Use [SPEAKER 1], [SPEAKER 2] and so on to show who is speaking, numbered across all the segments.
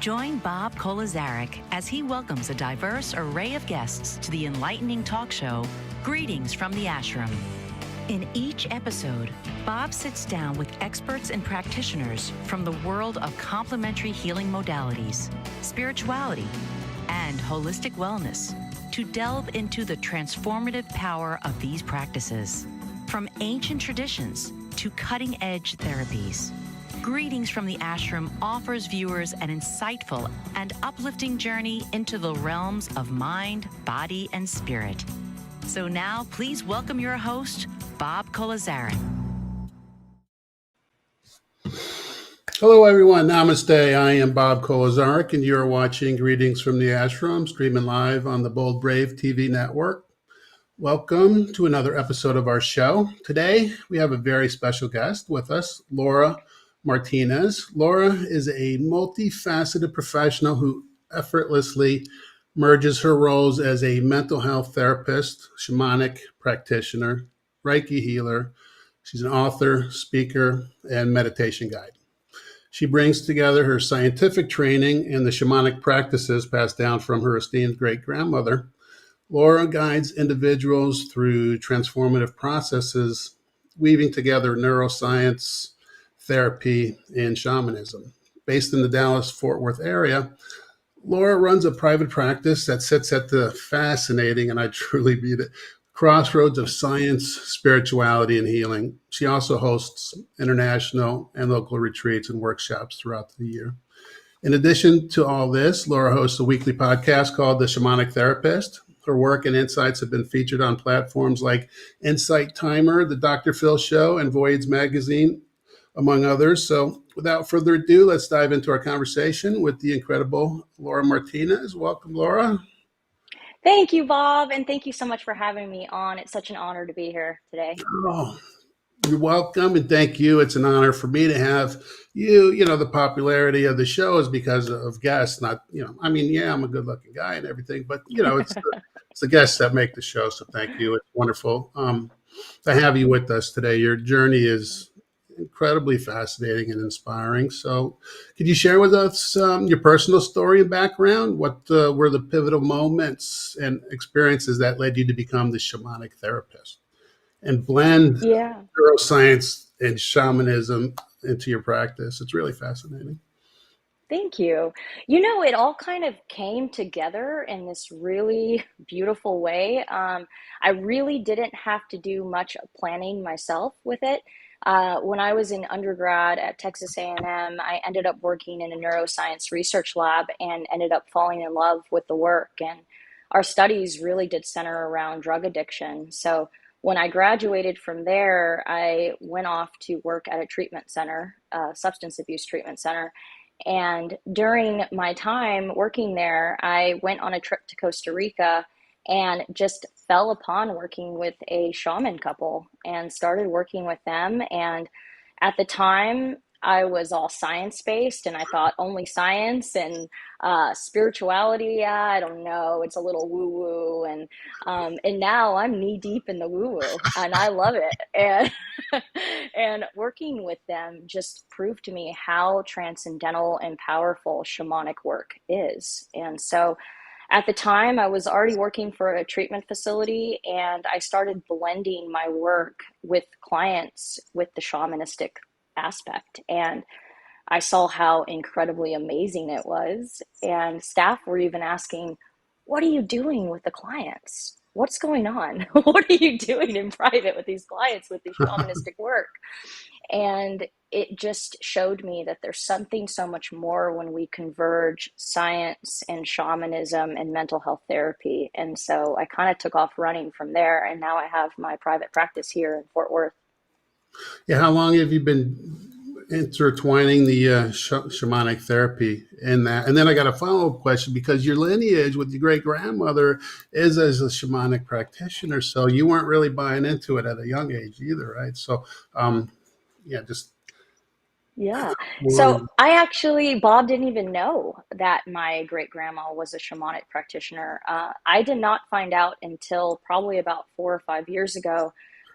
[SPEAKER 1] Join Bob Kolazarik as he welcomes a diverse array of guests to the enlightening talk show, Greetings from the Ashram. In each episode, Bob sits down with experts and practitioners from the world of complementary healing modalities, spirituality, and holistic wellness to delve into the transformative power of these practices. From ancient traditions to cutting-edge therapies, Greetings from the Ashram offers viewers an insightful and uplifting journey into the realms of mind, body, and spirit. So now, please welcome your host, Bob Kolazarik.
[SPEAKER 2] Hello, everyone. Namaste. I am Bob Kolazarik, and you're watching Greetings from the Ashram, streaming live on the Bold Brave TV network. Welcome to another episode of our show. Today, we have a very special guest with us, Laura Martinez. Laura is a multifaceted professional who effortlessly merges her roles as a mental health therapist, shamanic practitioner, Reiki healer. She's an author, speaker, and meditation guide. She brings together her scientific training and the shamanic practices passed down from her esteemed great-grandmother. Laura guides individuals through transformative processes, weaving together neuroscience, therapy, and shamanism. Based in the Dallas-Fort Worth area, Laura runs a private practice that sits at the fascinating, and I truly mean it, crossroads of science, spirituality, and healing. She also hosts international and local retreats and workshops throughout the year. In addition to all this, Laura hosts a weekly podcast called The Shamanic Therapist. Her work and insights have been featured on platforms like Insight Timer, The Dr. Phil Show, and Voyage Magazine, among others. So without further ado, let's dive into our conversation with the incredible Laura Martinez. Welcome, Laura.
[SPEAKER 3] Thank you, Bob, and thank you so much for having me on. It's such an honor to be here today.
[SPEAKER 2] Oh, you're welcome, and thank you. It's an honor for me to have you. You know, the popularity of the show is because of guests, not, I mean, yeah, I'm a good-looking guy and everything, but, it's the guests that make the show, so thank you. It's wonderful to have you with us today. Your journey is incredibly fascinating and inspiring. So could you share with us your personal story and background? What were the pivotal moments and experiences that led you to become the shamanic therapist and blend neuroscience and shamanism into your practice? It's really fascinating.
[SPEAKER 3] Thank you. It all kind of came together in this really beautiful way. I really didn't have to do much planning myself with it. When I was in undergrad at Texas A&M, I ended up working in a neuroscience research lab and ended up falling in love with the work. And our studies really did center around drug addiction. So when I graduated from there, I went off to work at a treatment center, a substance abuse treatment center. And during my time working there, I went on a trip to Costa Rica and just fell upon working with a shaman couple and started working with them. And at the time, I was all science-based, and I thought only science and spirituality. Yeah, I don't know. It's a little woo-woo, and now I'm knee-deep in the woo-woo, and I love it. And and working with them just proved to me how transcendental and powerful shamanic work is. And so at the time, I was already working for a treatment facility, and I started blending my work with clients with the shamanistic aspect. And I saw how incredibly amazing it was. And staff were even asking, what are you doing with the clients? What's going on? What are you doing in private with these clients with this shamanistic work? And it just showed me that there's something so much more when we converge science and shamanism and mental health therapy. And so I kind of took off running from there. And now I have my private practice here in Fort Worth.
[SPEAKER 2] Yeah, how long have you been intertwining the shamanic therapy in that? And then I got a follow-up question, because your lineage with your great-grandmother is as a shamanic practitioner, so you weren't really buying into it at a young age either, right? So
[SPEAKER 3] So I actually, Bob didn't even know that my great grandma was a shamanic practitioner. I did not find out until probably about 4 or 5 years ago.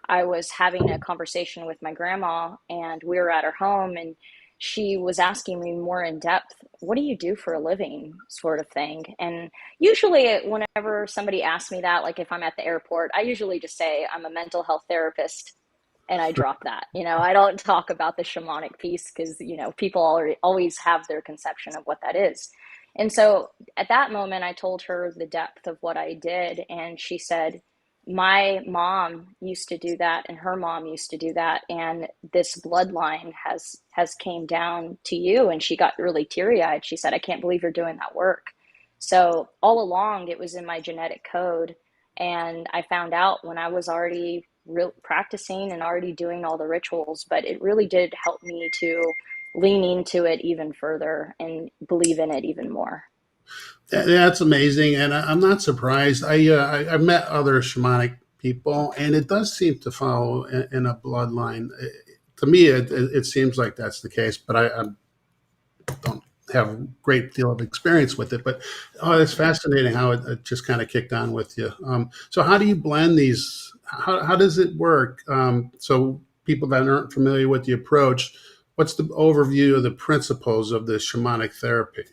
[SPEAKER 3] I was having a conversation with my grandma, and we were at her home, and she was asking me more in depth, what do you do for a living, sort of thing. And usually whenever somebody asks me that, like if I'm at the airport, I usually just say I'm a mental health therapist, and I drop that. I don't talk about the shamanic piece because, people always have their conception of what that is. And so at that moment, I told her the depth of what I did. And she said, my mom used to do that, and her mom used to do that. And this bloodline has came down to you. And she got really teary eyed. She said, I can't believe you're doing that work. So all along, it was in my genetic code. And I found out when I was already practicing and already doing all the rituals, but it really did help me to lean into it even further and believe in it even more.
[SPEAKER 2] That's amazing, and I'm not surprised. I've met other shamanic people, and it does seem to follow in a bloodline. To me, it seems like that's the case, but I don't have a great deal of experience with it. But it's fascinating how it just kind of kicked on with you. So how do you blend these? How does it work? So people that aren't familiar with the approach, what's the overview of the principles of the shamanic therapy?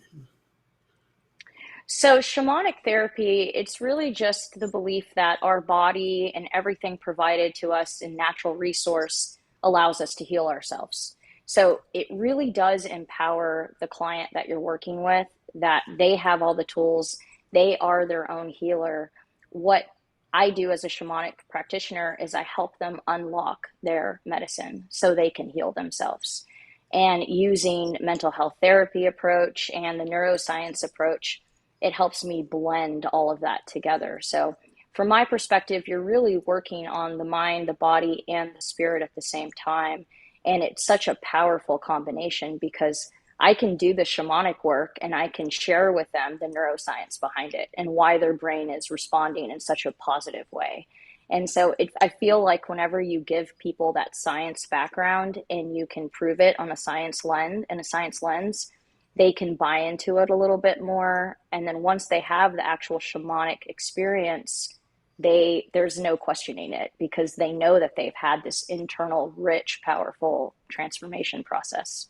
[SPEAKER 3] So, shamanic therapy, it's really just the belief that our body and everything provided to us in natural resource allows us to heal ourselves. So, it really does empower the client that you're working with, that they have all the tools, they are their own healer. What I do as a shamanic practitioner is I help them unlock their medicine so they can heal themselves. And using mental health therapy approach and the neuroscience approach, it helps me blend all of that together. So from my perspective, you're really working on the mind, the body, and the spirit at the same time. And it's such a powerful combination because I can do the shamanic work and I can share with them the neuroscience behind it and why their brain is responding in such a positive way. And so I feel like whenever you give people that science background and you can prove it on a science lens, they can buy into it a little bit more. And then once they have the actual shamanic experience, there's no questioning it because they know that they've had this internal, rich, powerful transformation process.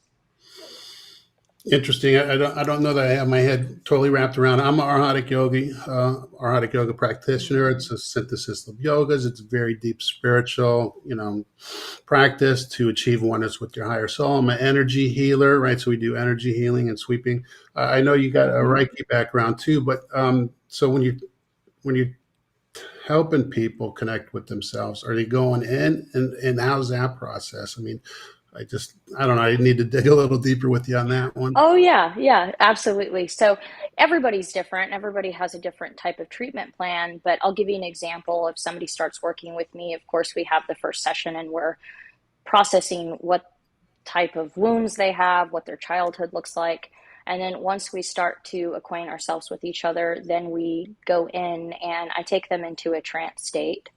[SPEAKER 2] Interesting. I don't know that I have my head totally wrapped around. I'm an arhatic yoga practitioner. It's a synthesis of yogas. It's very deep spiritual, practice to achieve oneness with your higher soul. I'm an energy healer, right? So we do energy healing and sweeping. I know you got a Reiki background too, but so when you helping people connect with themselves, are they going in, and how's that process? I mean, I don't know. I need to dig a little deeper with you on that one.
[SPEAKER 3] Oh, yeah, yeah, absolutely. So everybody's different. Everybody has a different type of treatment plan. But I'll give you an example. If somebody starts working with me, of course, we have the first session and we're processing what type of wounds they have, what their childhood looks like. And then once we start to acquaint ourselves with each other, then we go in and I take them into a trance state.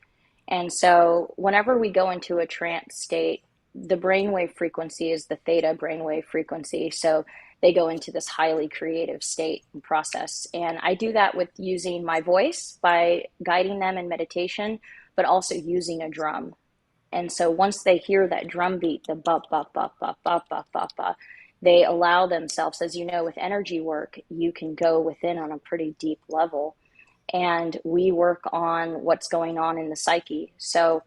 [SPEAKER 3] And so whenever we go into a trance state, the brainwave frequency is the theta brainwave frequency. So they go into this highly creative state and process. And I do that with using my voice by guiding them in meditation, but also using a drum. And so once they hear that drum beat, the ba ba ba ba ba ba ba ba, they allow themselves, as you know, with energy work, you can go within on a pretty deep level. And we work on what's going on in the psyche. So,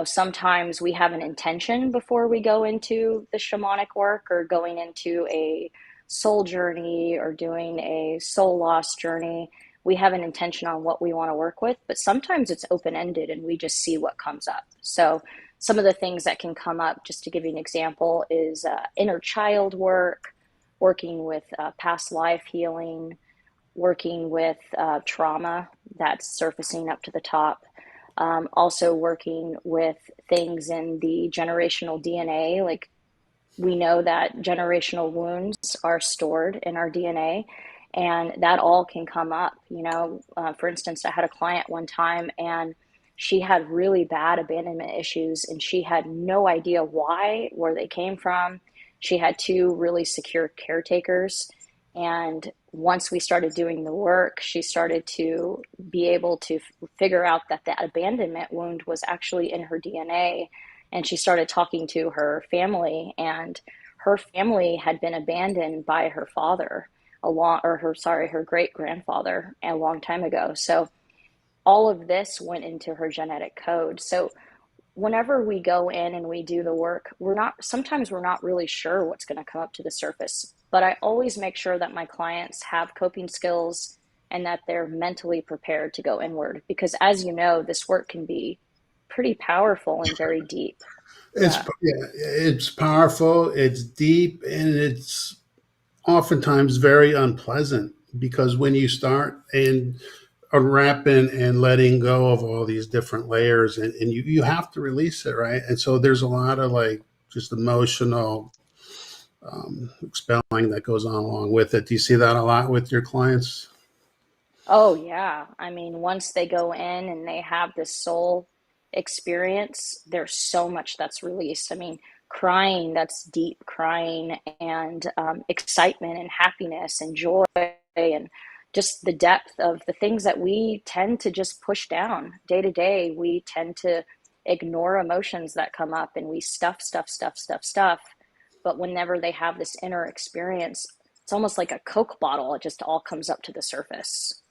[SPEAKER 3] sometimes we have an intention before we go into the shamanic work or going into a soul journey or doing a soul loss journey. We have an intention on what we want to work with, but sometimes it's open-ended and we just see what comes up. So some of the things that can come up, just to give you an example, is inner child work, working with past life healing, working with trauma that's surfacing up to the top. Also working with things in the generational DNA, like we know that generational wounds are stored in our DNA and that all can come up. For instance, I had a client one time and she had really bad abandonment issues and she had no idea why, where they came from. She had two really secure caretakers. And once we started doing the work, she started to be able to figure out that abandonment wound was actually in her DNA. and she started talking to her family, and her family had been abandoned by her father her great grandfather a long time ago. So all of this went into her genetic code. So whenever we go in and we do the work, sometimes we're not really sure what's going to come up to the surface. But I always make sure that my clients have coping skills and that they're mentally prepared to go inward. Because as you know, this work can be pretty powerful and very deep.
[SPEAKER 2] It's
[SPEAKER 3] Yeah.
[SPEAKER 2] yeah, it's powerful, it's deep, and it's oftentimes very unpleasant because when you start and unwrapping and letting go of all these different layers and you have to release it, right? And so there's a lot of like just emotional expelling that goes on along with it. Do you see that a lot with your clients?
[SPEAKER 3] Oh, yeah. I mean, once they go in and they have this soul experience, there's so much that's released. I mean, crying, that's deep crying, and excitement and happiness and joy, and just the depth of the things that we tend to just push down day to day. We tend to ignore emotions that come up, and we stuff, stuff, stuff, stuff, stuff. But whenever they have this inner experience, it's almost like a Coke bottle. It just all comes up to the surface.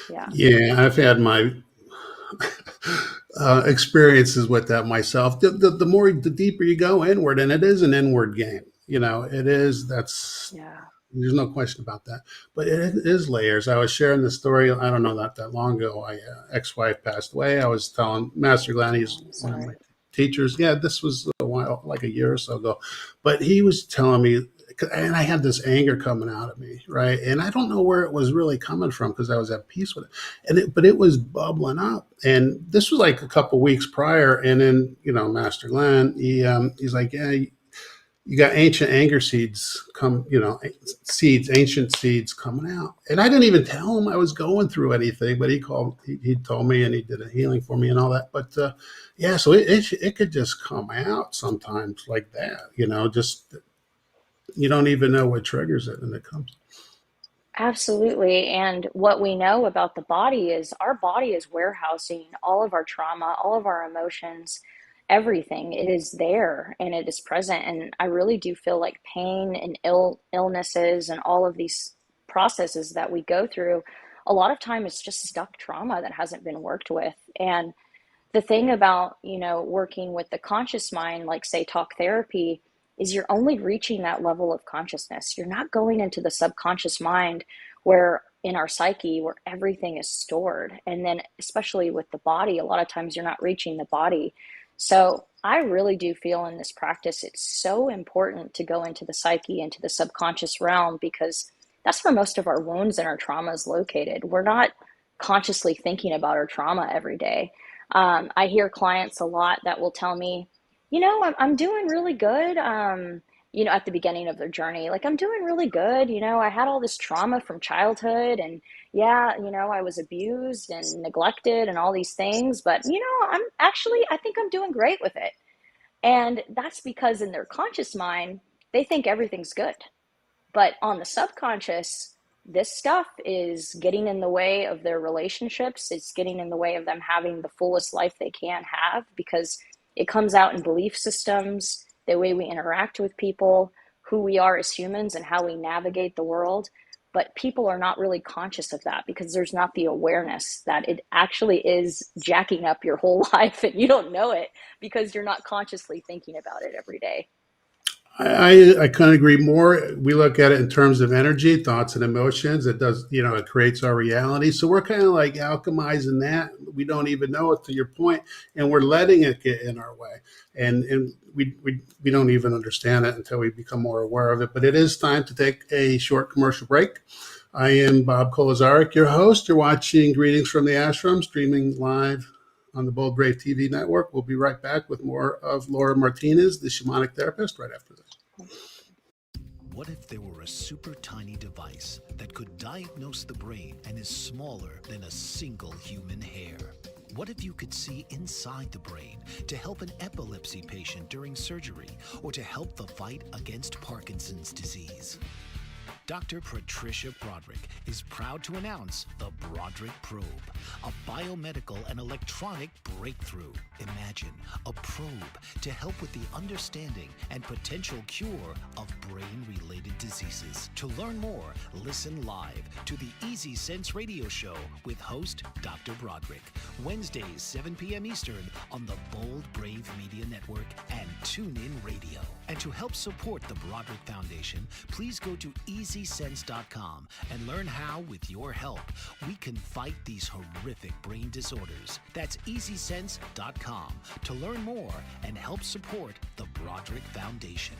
[SPEAKER 3] Yeah.
[SPEAKER 2] Yeah, I've had my experiences with that myself. The deeper you go inward, and it is an inward game. You know, it is. That's
[SPEAKER 3] Yeah.
[SPEAKER 2] There's no question about that. But it is layers. I was sharing the story. I don't know, not that long ago. My ex-wife passed away. I was telling Master Glenn,
[SPEAKER 3] Oh,
[SPEAKER 2] he's
[SPEAKER 3] I'm
[SPEAKER 2] one of my
[SPEAKER 3] sorry.
[SPEAKER 2] teachers. Yeah, this was a while, like a year or so ago. But he was telling me, and I had this anger coming out of me, right? And I don't know where it was really coming from because I was at peace with it. But it was bubbling up. And this was like a couple weeks prior. And then, Master Glenn, he's like, yeah, you got ancient anger seeds ancient seeds coming out. And I didn't even tell him I was going through anything, but he told me, and he did a healing for me and all that. But yeah, so it could just come out sometimes like that, just you don't even know what triggers it, and it comes.
[SPEAKER 3] Absolutely. And what we know about the body is our body is warehousing all of our trauma, all of our emotions, everything. It is there and it is present. And I really do feel like pain and illnesses and all of these processes that we go through, a lot of time it's just stuck trauma that hasn't been worked with. And the thing about, working with the conscious mind, like say talk therapy, is you're only reaching that level of consciousness. You're not going into the subconscious mind where in our psyche where everything is stored. And then especially with the body, a lot of times you're not reaching the body. So I really do feel in this practice it's so important to go into the psyche, into the subconscious realm, because that's where most of our wounds and our trauma is located. We're not consciously thinking about our trauma every day. I hear clients a lot that will tell me, I'm doing really good. At the beginning of their journey, like, I'm doing really good. I had all this trauma from childhood, and yeah, I was abused and neglected and all these things, but, I think I'm doing great with it. And that's because in their conscious mind, they think everything's good. But on the subconscious, this stuff is getting in the way of their relationships. It's getting in the way of them having the fullest life they can have, because it comes out in belief systems, the way we interact with people, who we are as humans, and how we navigate the world. But people are not really conscious of that because there's not the awareness that it actually is jacking up your whole life, and you don't know it because you're not consciously thinking about it every day.
[SPEAKER 2] I couldn't agree more. We look at it in terms of energy, thoughts, and emotions. It does, it creates our reality. So we're kind of like alchemizing that. We don't even know it, to your point, and we're letting it get in our way. And we don't even understand it until we become more aware of it. But it is time to take a short commercial break. I am Bob Kolozarik, your host. You're watching Greetings from the Ashram, streaming live on the Bold Brave TV network. We'll be right back with more of Laura Martinez, the shamanic therapist, right after this.
[SPEAKER 4] What if there were a super tiny device that could diagnose the brain and is smaller than a single human hair? What if you could see inside the brain to help an epilepsy patient during surgery, or to help the fight against Parkinson's disease? Dr. Patricia Broderick is proud to announce the Broderick Probe, a biomedical and electronic breakthrough. Imagine a probe to help with the understanding and potential cure of brain-related diseases. To learn more, listen live to the Easy Sense radio show with host Dr. Broderick, Wednesdays 7 p.m. Eastern on the Bold Brave Media Network and TuneIn Radio. And to help support the Broderick Foundation, please go to EasySense.com and learn how, with your help, we can fight these horrific brain disorders. That's EasySense.com to learn more and help support the Broderick Foundation.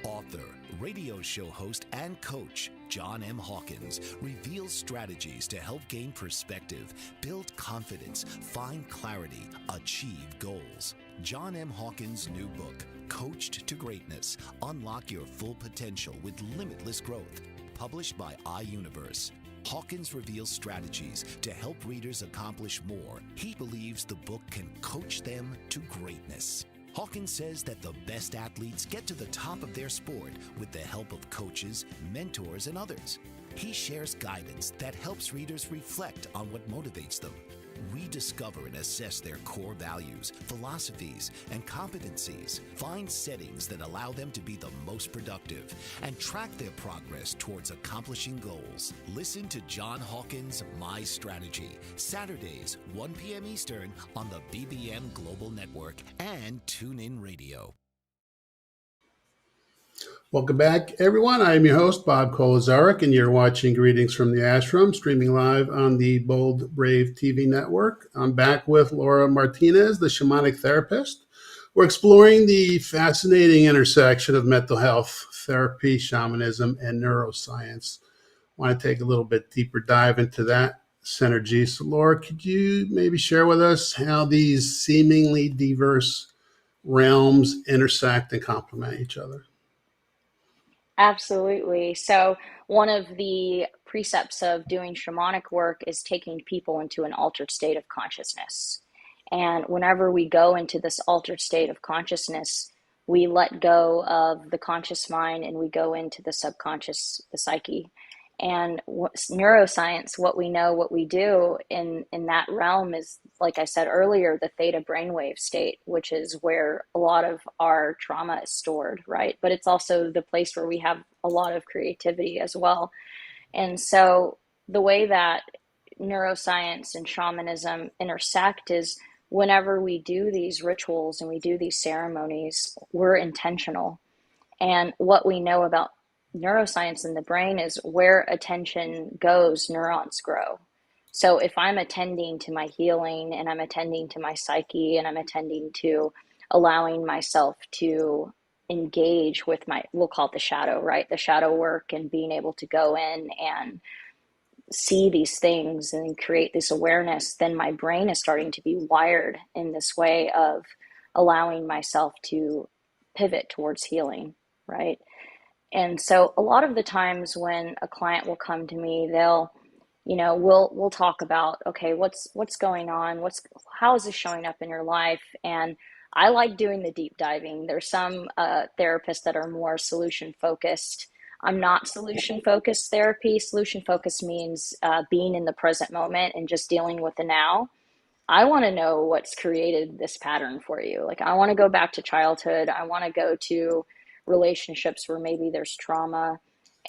[SPEAKER 4] Author, radio show host, and coach John M. Hawkins reveals strategies to help gain perspective, build confidence, find clarity, achieve goals. John M. Hawkins' new book, Coached to Greatness, Unlock Your Full Potential with Limitless Growth, published by iUniverse. Hawkins reveals strategies to help readers accomplish more. He believes the book can coach them to greatness. Hawkins says that the best athletes get to the top of their sport with the help of coaches, mentors, and others. He shares guidance that helps readers reflect on what motivates them, rediscover and assess their core values, philosophies, and competencies, find settings that allow them to be the most productive, and track their progress towards accomplishing goals. Listen to John Hawkins' My Strategy, Saturdays, 1 p.m. Eastern on the BBM Global Network and TuneIn Radio.
[SPEAKER 2] Welcome back, everyone. I am your host, Bob Kolazarek, and you're watching Greetings from the Ashram, streaming live on the Bold Brave TV network. I'm back with Laura Martinez, the shamanic therapist. We're exploring the fascinating intersection of mental health, therapy, shamanism, and neuroscience. I want to take a little bit deeper dive into that synergy. So, Laura, could you maybe share with us how these seemingly diverse realms intersect and complement each other?
[SPEAKER 3] Absolutely. So, one of the precepts of doing shamanic work is taking people into an altered state of consciousness. And whenever we go into this altered state of consciousness, we let go of the conscious mind and we go into the subconscious, the psyche. And neuroscience, what we know, what we do in that realm is, like I said earlier, the theta brainwave state, which is where a lot of our trauma is stored, right? But it's also the place where we have a lot of creativity as well. And so the way that neuroscience and shamanism intersect is whenever we do these rituals and we do these ceremonies, we're intentional. And what we know about neuroscience in the brain is where attention goes, neurons grow. So if I'm attending to my healing and I'm attending to my psyche and I'm attending to allowing myself to engage with my, we'll call it the shadow, right? The shadow work and being able to go in and see these things and create this awareness, then my brain is starting to be wired in this way of allowing myself to pivot towards healing, right? And so a lot of the times when a client will come to me, they'll, we'll talk about, okay, what's going on? How is this showing up in your life? And I like doing the deep diving. There's some therapists that are more solution focused. I'm not solution focused therapy. Solution focused means being in the present moment and just dealing with the now. I want to know what's created this pattern for you. Like, I want to go back to childhood. I want to go to relationships where maybe there's trauma.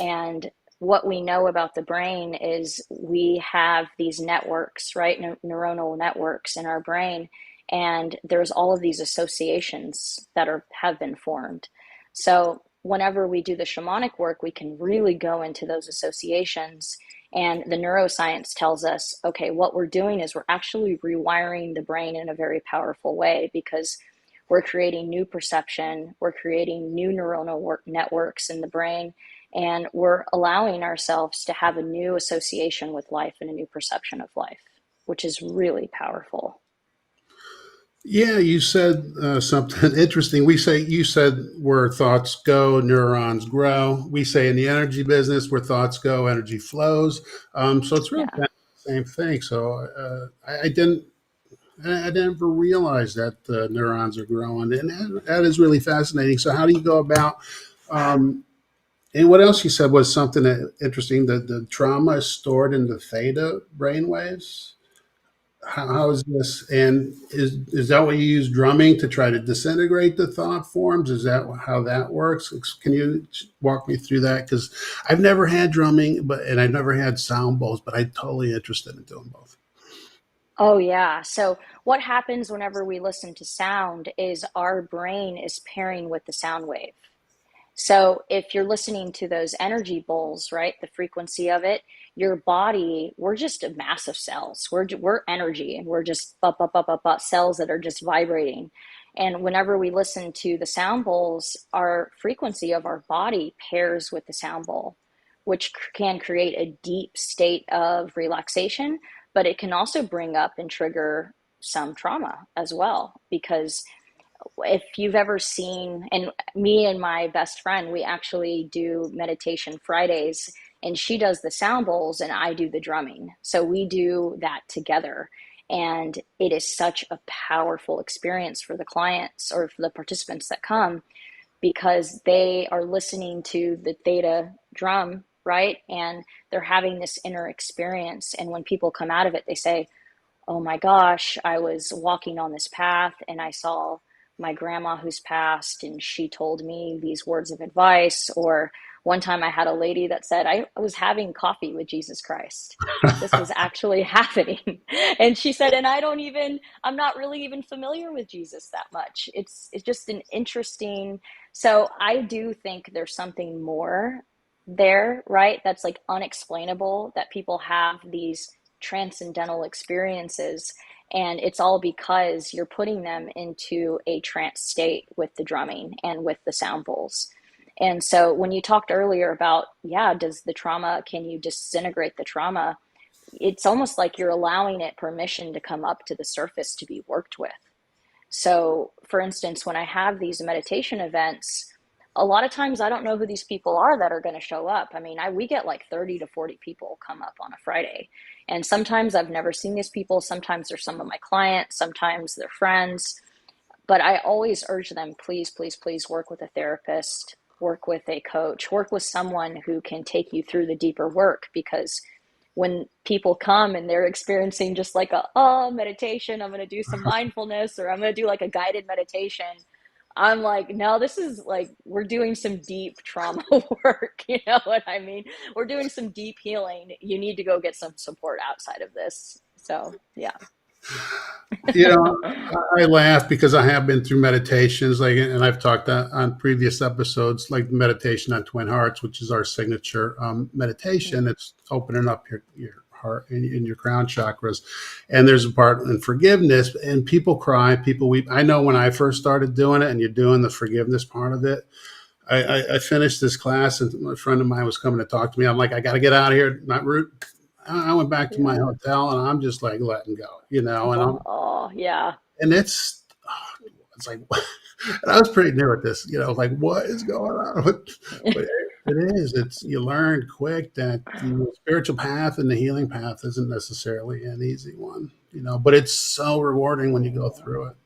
[SPEAKER 3] And what we know about the brain is we have these networks, right? Neuronal networks in our brain. And there's all of these associations that have been formed. So whenever we do the shamanic work, we can really go into those associations. And the neuroscience tells us, okay, what we're doing is we're actually rewiring the brain in a very powerful way, because we're creating new perception, we're creating new neuronal networks in the brain, and we're allowing ourselves to have a new association with life and a new perception of life, which is really powerful.
[SPEAKER 2] Yeah, you said something interesting. You said where thoughts go, neurons grow. We say in the energy business, where thoughts go, energy flows. So it's really kind of the same thing. So I didn't I never realized that the neurons are growing, and that is really fascinating. So, how do you go about? Um, and what else you said was something interesting. That the trauma is stored in the theta brainwaves. How is this? And is that what you use drumming to try to disintegrate the thought forms? Is that how that works? Can you walk me through that? Because I've never had drumming, and I've never had sound bowls, but I'm totally interested in doing both.
[SPEAKER 3] Oh, yeah. So, what happens whenever we listen to sound is our brain is pairing with the sound wave. So if you're listening to those energy bowls, right, the frequency of it, your body, we're just a mass of cells. We're energy, and we're just cells that are just vibrating. And whenever we listen to the sound bowls, our frequency of our body pairs with the sound bowl, which can create a deep state of relaxation, but it can also bring up and trigger some trauma as well, because if you've ever seen, and me and my best friend, we actually do meditation Fridays, and she does the sound bowls and I do the drumming. So we do that together. And it is such a powerful experience for the clients or for the participants that come, because they are listening to the theta drum, right? And they're having this inner experience. And when people come out of it, they say, oh my gosh, I was walking on this path and I saw my grandma who's passed and she told me these words of advice. Or one time I had a lady that said, I was having coffee with Jesus Christ. This was actually happening. And she said, and I'm not really even familiar with Jesus that much. It's just an interesting, so I do think there's something more there, right? That's like unexplainable, that people have these transcendental experiences, and it's all because you're putting them into a trance state with the drumming and with the sound bowls. And so when you talked earlier about, yeah, does the trauma, can you disintegrate the trauma, it's almost like you're allowing it permission to come up to the surface to be worked with. So, for instance, when I have these meditation events, a lot of times I don't know who these people are that are going to show up. I mean, we get like 30 to 40 people come up on a Friday. And sometimes I've never seen these people. Sometimes they're some of my clients, sometimes they're friends. But I always urge them, please, please, please work with a therapist, work with a coach, work with someone who can take you through the deeper work. Because when people come and they're experiencing just like a, oh, meditation, I'm going to do some mindfulness, or I'm going to do like a guided meditation, I'm like, no, this is like, we're doing some deep trauma work. You know what I mean? We're doing some deep healing. You need to go get some support outside of this. So, yeah.
[SPEAKER 2] You know, I laugh because I have been through meditations, like, and I've talked on previous episodes, like meditation on Twin Hearts, which is our signature meditation. It's opening up your heart and your crown chakras. And there's a part in forgiveness, and people cry, people weep. I know when I first started doing it, and you're doing the forgiveness part of it, I finished this class, and a friend of mine was coming to talk to me. I'm like, I got to get out of here. Not rude. I went back to my
[SPEAKER 3] Yeah.
[SPEAKER 2] hotel, and I'm just like letting go, and I'm
[SPEAKER 3] Oh, yeah.
[SPEAKER 2] and it's like and I was pretty new at this, like what is going on? But it is. It's you learn quick that the spiritual path and the healing path isn't necessarily an easy one, but it's so rewarding when you go through it.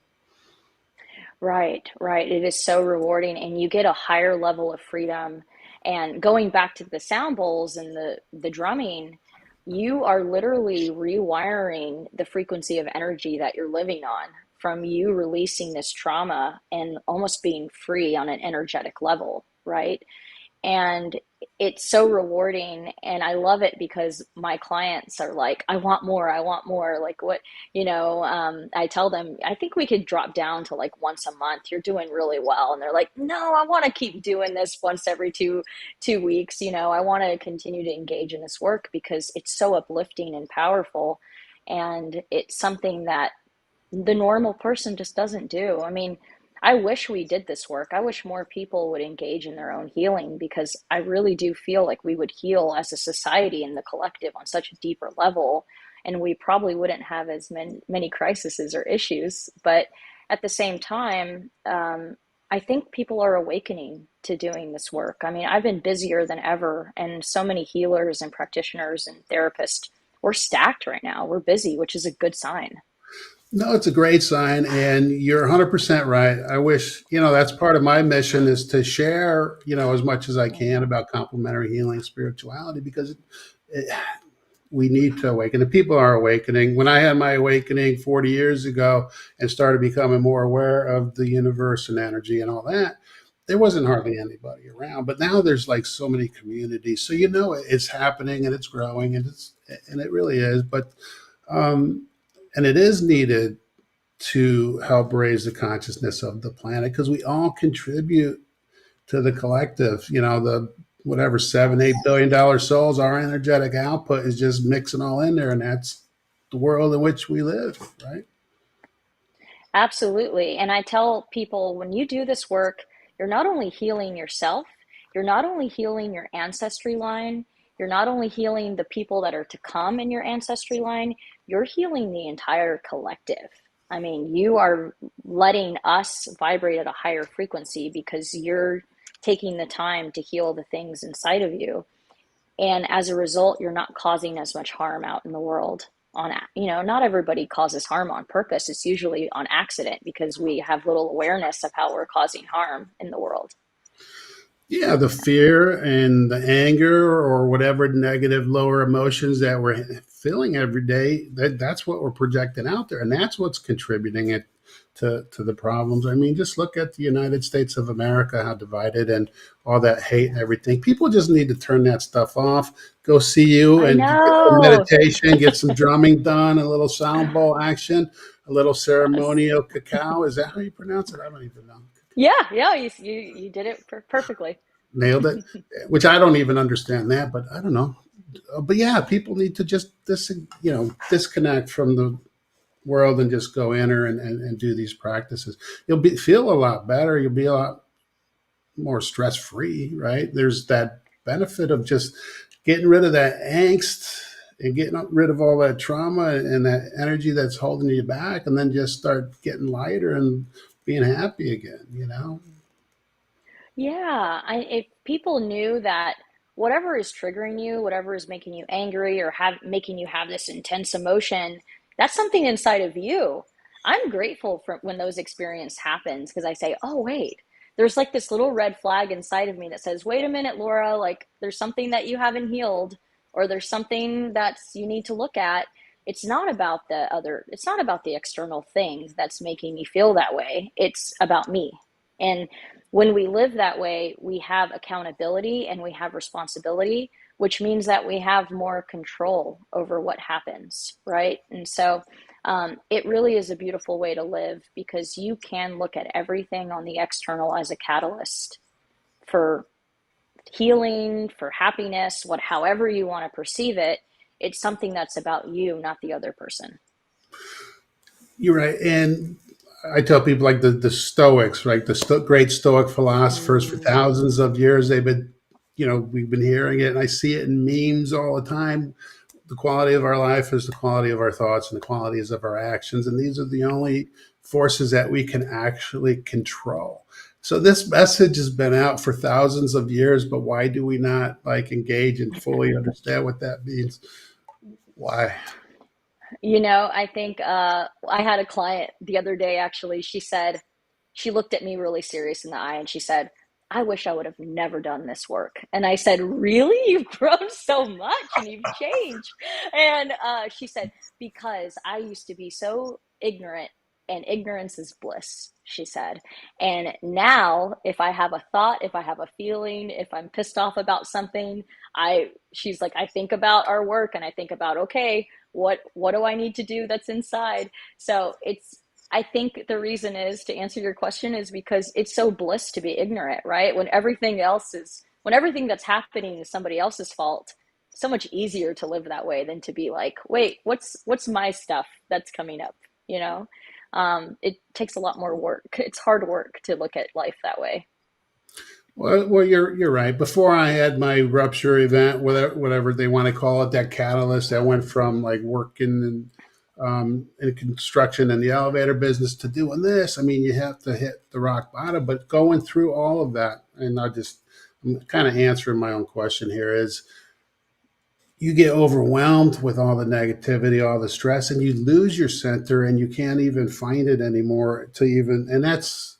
[SPEAKER 3] Right, right. It is so rewarding, and you get a higher level of freedom. And going back to the sound bowls and the drumming, you are literally rewiring the frequency of energy that you're living on, from you releasing this trauma and almost being free on an energetic level, right? And it's so rewarding, and I love it because my clients are like, I want more, I want more. Like, what, I tell them, I think we could drop down to like once a month, you're doing really well. And they're like, no, I want to keep doing this once every two weeks. I want to continue to engage in this work because it's so uplifting and powerful, and it's something that the normal person just doesn't do. I mean, I wish we did this work. I wish more people would engage in their own healing, because I really do feel like we would heal as a society and the collective on such a deeper level, and we probably wouldn't have as many crises or issues. But at the same time, I think people are awakening to doing this work. I mean, I've been busier than ever, and so many healers and practitioners and therapists, we're stacked right now. We're busy, which is a good sign.
[SPEAKER 2] No, it's a great sign, and you're 100% right. I wish, that's part of my mission is to share, as much as I can about complementary healing spirituality because it, we need to awaken. And people are awakening. When I had my awakening 40 years ago and started becoming more aware of the universe and energy and all that, there wasn't hardly anybody around. But now there's like so many communities. So it's happening and it's growing and it really is. But um, and it is needed to help raise the consciousness of the planet because we all contribute to the collective. The whatever $7-8 billion souls, our energetic output is just mixing all in there, and that's the world in which we live, right?
[SPEAKER 3] Absolutely. And I tell people when you do this work, you're not only healing yourself, you're not only healing your ancestry line, you're not only healing the people that are to come in your ancestry line, you're healing the entire collective. I mean, you are letting us vibrate at a higher frequency because you're taking the time to heal the things inside of you. And as a result, you're not causing as much harm out in the world. Not everybody causes harm on purpose. It's usually on accident because we have little awareness of how we're causing harm in the world.
[SPEAKER 2] Yeah, the fear and the anger or whatever negative lower emotions that we're feeling every day, that's what we're projecting out there. And that's what's contributing it to the problems. I mean, just look at the United States of America, how divided and all that hate and everything. People just need to turn that stuff off, go see you
[SPEAKER 3] I
[SPEAKER 2] and get some
[SPEAKER 3] know.
[SPEAKER 2] meditation, get some drumming done, a little sound bowl action, a little ceremonial cacao. Is that how you pronounce it? I don't even know.
[SPEAKER 3] Yeah, yeah, you did it perfectly.
[SPEAKER 2] Nailed it, which I don't even understand that, but I don't know. But yeah, people need to just disconnect from the world and just go enter and do these practices. Feel a lot better. You'll be a lot more stress free, right? There's that benefit of just getting rid of that angst and getting rid of all that trauma and that energy that's holding you back, and then just start getting lighter and being happy again.
[SPEAKER 3] Yeah, if people knew that whatever is triggering you, whatever is making you angry or making you have this intense emotion, that's something inside of you. I'm grateful for when those experiences happens because I say, "Oh, wait. There's like this little red flag inside of me that says, "Wait a minute, Laura, like there's something that you haven't healed or there's something that's you need to look at." It's not about the external things that's making me feel that way. It's about me. And when we live that way, we have accountability and we have responsibility, which means that we have more control over what happens, right? And so it really is a beautiful way to live because you can look at everything on the external as a catalyst for healing, for happiness, however you want to perceive it. It's something that's about you, not the other person.
[SPEAKER 2] You're right. And I tell people like the Stoics, right? Great Stoic philosophers for
[SPEAKER 3] Mm,
[SPEAKER 2] thousands of years, we've been hearing it, and I see it in memes all the time. The quality of our life is the quality of our thoughts and the qualities of our actions. And these are the only forces that we can actually control. So this message has been out for thousands of years, but why do we not like engage and fully understand what that means? Why?
[SPEAKER 3] I think I had a client the other day, actually. She looked at me really serious in the eye and she said, "I wish I would have never done this work." And I said, "Really? You've grown so much and you've changed." And she said, "Because I used to be so ignorant and ignorance is bliss," she said. "And now if I have a thought, if I have a feeling, if I'm pissed off about something, she's like, I think about our work and I think about, okay, what do I need to do that's inside?" So I think the reason is to answer your question is because it's so bliss to be ignorant, right? When everything that's happening is somebody else's fault, so much easier to live that way than to be like, wait, what's my stuff that's coming up, you know? It takes a lot more work. It's hard work to look at life that way.
[SPEAKER 2] Well, you're right. Before I had my rupture event, whatever they want to call it, that catalyst that went from like working in construction and the elevator business to doing this. I mean, you have to hit the rock bottom, but going through all of that, and I'm kind of answering my own question here is, you get overwhelmed with all the negativity, all the stress, and you lose your center and you can't even find it anymore and that's,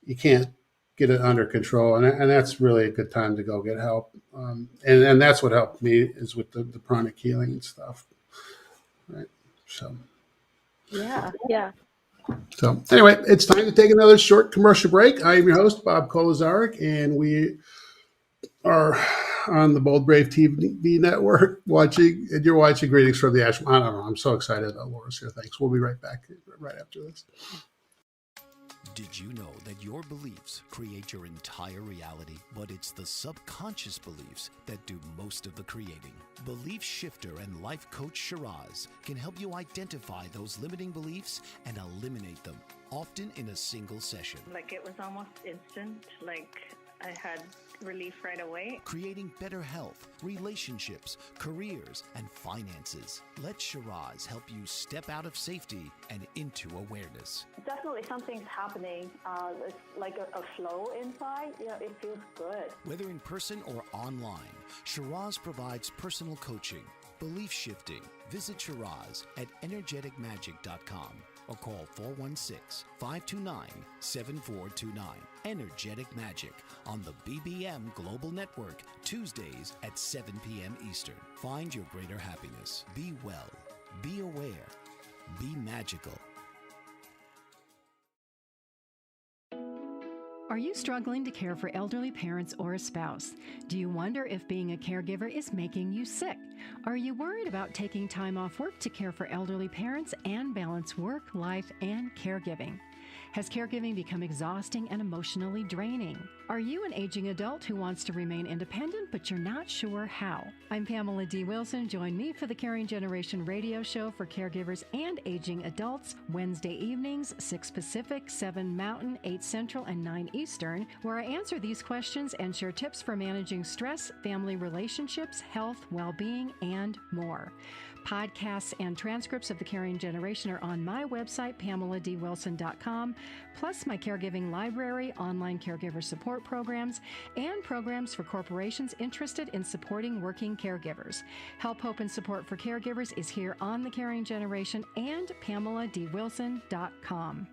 [SPEAKER 2] you can't get it under control. And that's really a good time to go get help. And that's what helped me is with the pranic healing and stuff. Right. So,
[SPEAKER 3] Yeah, yeah.
[SPEAKER 2] so anyway, it's time to take another short commercial break. I am your host, Bob Kolazarek, and we are on the Bold Brave TV network and you're watching Greetings from the Ashram. I don't know. I'm so excited that Laura's here. Thanks. We'll be right back right after this.
[SPEAKER 4] Did you know that your beliefs create your entire reality? But it's the subconscious beliefs that do most of the creating. Belief shifter and life coach Shiraz can help you identify those limiting beliefs and eliminate them, often in a single session.
[SPEAKER 5] Like it was almost instant, like I had relief right away.
[SPEAKER 4] Creating better health, relationships, careers, and finances. Let Shiraz help you step out of safety and into awareness.
[SPEAKER 5] Definitely something's happening. It's like a flow inside. You know, it feels good.
[SPEAKER 4] Whether in person or online, Shiraz provides personal coaching, belief shifting. Visit Shiraz at energeticmagic.com or call 416-529-7429. Energetic Magic on the BBM Global Network, Tuesdays at 7 p.m. Eastern. Find your greater happiness. Be well. Be aware. Be magical.
[SPEAKER 6] Are you struggling to care for elderly parents or a spouse? Do you wonder if being a caregiver is making you sick? Are you worried about taking time off work to care for elderly parents and balance work, life, and caregiving? Has caregiving become exhausting and emotionally draining? Are you an aging adult who wants to remain independent, but you're not sure how? I'm Pamela D. Wilson. Join me for the Caring Generation radio show for caregivers and aging adults, Wednesday evenings, 6 Pacific, 7 Mountain, 8 Central, and 9 Eastern, where I answer these questions and share tips for managing stress, family relationships, health, well-being, and more. Podcasts and transcripts of The Caring Generation are on my website, PamelaDWilson.com, plus my caregiving library, online caregiver support programs, and programs for corporations interested in supporting working caregivers. Help, hope, and support for caregivers is here on The Caring Generation and PamelaDWilson.com.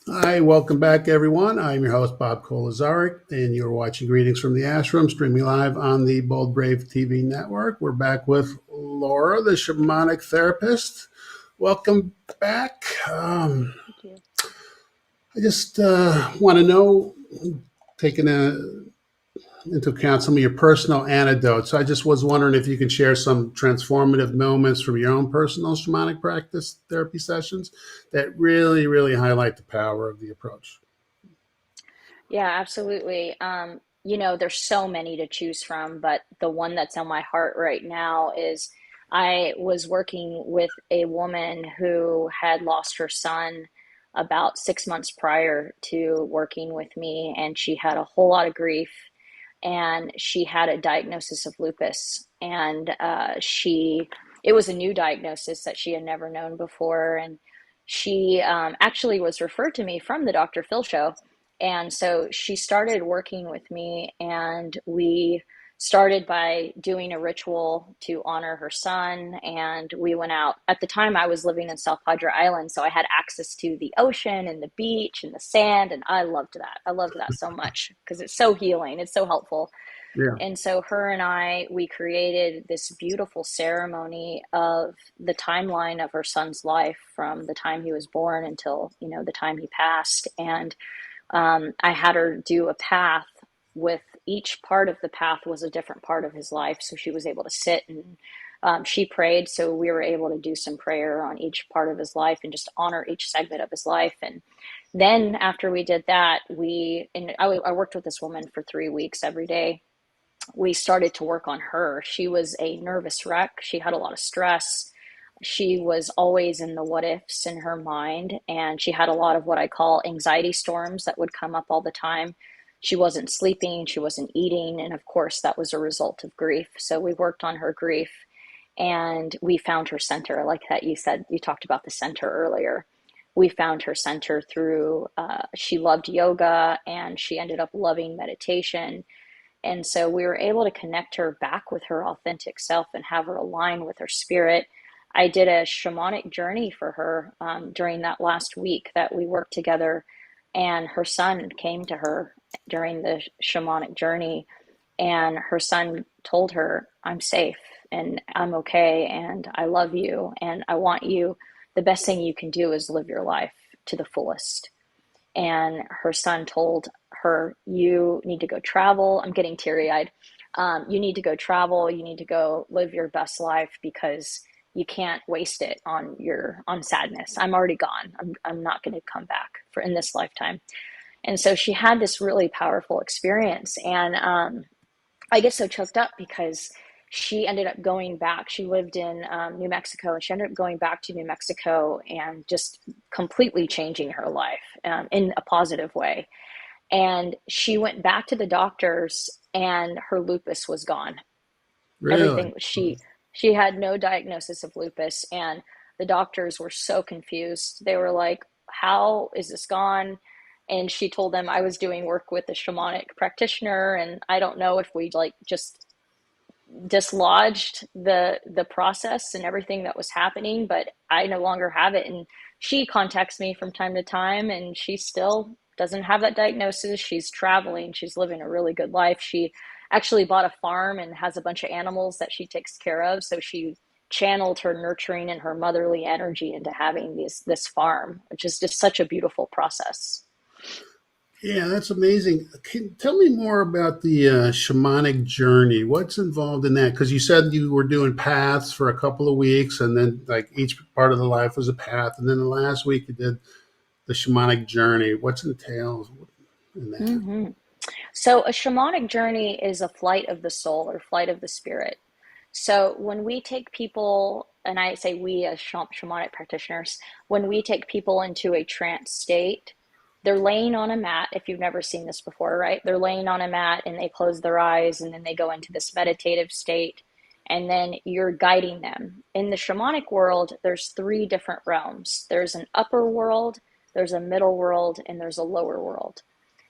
[SPEAKER 2] Hi, welcome back, everyone. I'm your host, Bob Kolazarek, and you're watching Greetings from the Ashram, streaming live on the Bold Brave TV network. We're back with Laura, the shamanic therapist. Welcome back.
[SPEAKER 3] Thank you.
[SPEAKER 2] I just want to know, taking into account some of your personal anecdotes. So I just was wondering if you can share some transformative moments from your own personal shamanic practice therapy sessions that really, really highlight the power of the approach.
[SPEAKER 3] Yeah, absolutely. There's so many to choose from, but the one that's on my heart right now is I was working with a woman who had lost her son about 6 months prior to working with me, and she had a whole lot of grief, and she had a diagnosis of lupus, and it was a new diagnosis that she had never known before, and she actually was referred to me from the Dr. Phil show. And so she started working with me, and we started by doing a ritual to honor her son. And we went out. At the time, I was living in South Padre Island, so I had access to the ocean and the beach and the sand, and I loved that. I loved that so much because it's so healing. It's so helpful.
[SPEAKER 2] Yeah.
[SPEAKER 3] And so her and we created this beautiful ceremony of the timeline of her son's life from the time he was born until, the time he passed. And I had her do a path with each part of the path was a different part of his life. So she was able to sit and she prayed. So we were able to do some prayer on each part of his life and just honor each segment of his life. And then after we did that, I worked with this woman for 3 weeks every day. We started to work on her. She was a nervous wreck. She had a lot of stress. She was always in the what ifs in her mind, and she had a lot of what I call anxiety storms that would come up all the time. She wasn't sleeping, she wasn't eating, and of course that was a result of grief. So we worked on her grief, and we found her center, like that you talked about the center earlier. we found her center through, she loved yoga and she ended up loving meditation. And so we were able to connect her back with her authentic self and have her align with her spirit. I did a shamanic journey for her during that last week that we worked together. And her son came to her during the shamanic journey. And her son told her, I'm safe and I'm okay and I love you and I want you. The best thing you can do is live your life to the fullest. And her son told her, you need to go travel. I'm getting teary-eyed. You need to go travel. You need to go live your best life because you can't waste it on sadness. I'm already gone. I'm not going to come back for in this lifetime. And so she had this really powerful experience. And I get so choked up because she ended up going back. She lived in New Mexico, and she ended up going back to New Mexico and just completely changing her life in a positive way. And she went back to the doctors, and her lupus was gone.
[SPEAKER 2] Really?
[SPEAKER 3] Everything she had no diagnosis of lupus, and the doctors were so confused. They were like, "How is this gone?" And she told them, I was doing work with a shamanic practitioner, and I don't know if we like just dislodged the process and everything that was happening, but I no longer have it. And she contacts me from time to time, and she still doesn't have that diagnosis. She's traveling, she's living a really good life. She actually bought a farm and has a bunch of animals that she takes care of, so she channeled her nurturing and her motherly energy into having this farm, which is just such a beautiful process.
[SPEAKER 2] Yeah, that's amazing. Tell me more about the shamanic journey. What's involved in that? Because you said you were doing paths for a couple of weeks, and then like each part of the life was a path, and then the last week you did the shamanic journey. What's entailed in that?
[SPEAKER 3] hmm So, a shamanic journey is a flight of the soul or flight of the spirit. So, when we take people, and I say we as shamanic practitioners, when we take people into a trance state, they're laying on a mat. If you've never seen this before, right? They're laying on a mat and they close their eyes and then they go into this meditative state. And then you're guiding them. In the shamanic world, there's three different realms. There's an upper world, there's a middle world, and there's a lower world.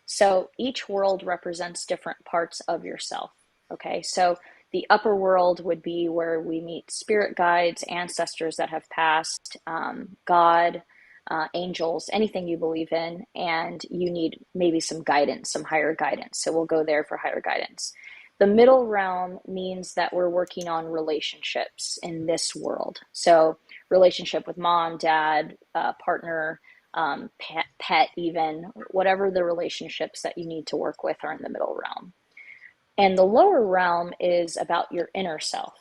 [SPEAKER 3] So each world represents different parts of yourself. Okay, so the upper world would be where we meet spirit guides, ancestors that have passed, God, angels, anything you believe in, and you need maybe some guidance, some higher guidance. So we'll go there for higher guidance. The middle realm means that we're working on relationships in this world. So relationship with mom, dad, partner, pet, even whatever the relationships that you need to work with are in the middle realm. And the lower realm is about your inner self,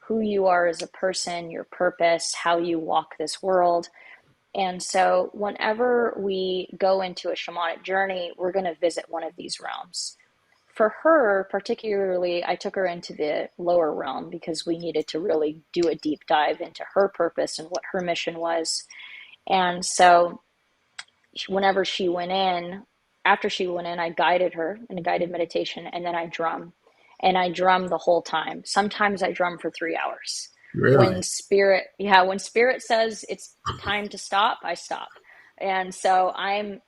[SPEAKER 3] who you are as a person, your purpose, how you walk this world. And so whenever we go into a shamanic journey, we're going to visit one of these realms. For her, particularly, I took her into the lower realm because we needed to really do a deep dive into her purpose and what her mission was. And so whenever she went in, after she went in, I guided her in a guided meditation, and then I drum. And I drum the whole time. Sometimes I drum for 3 hours.
[SPEAKER 2] Really?
[SPEAKER 3] When spirit says it's time to stop, I stop. And so I'm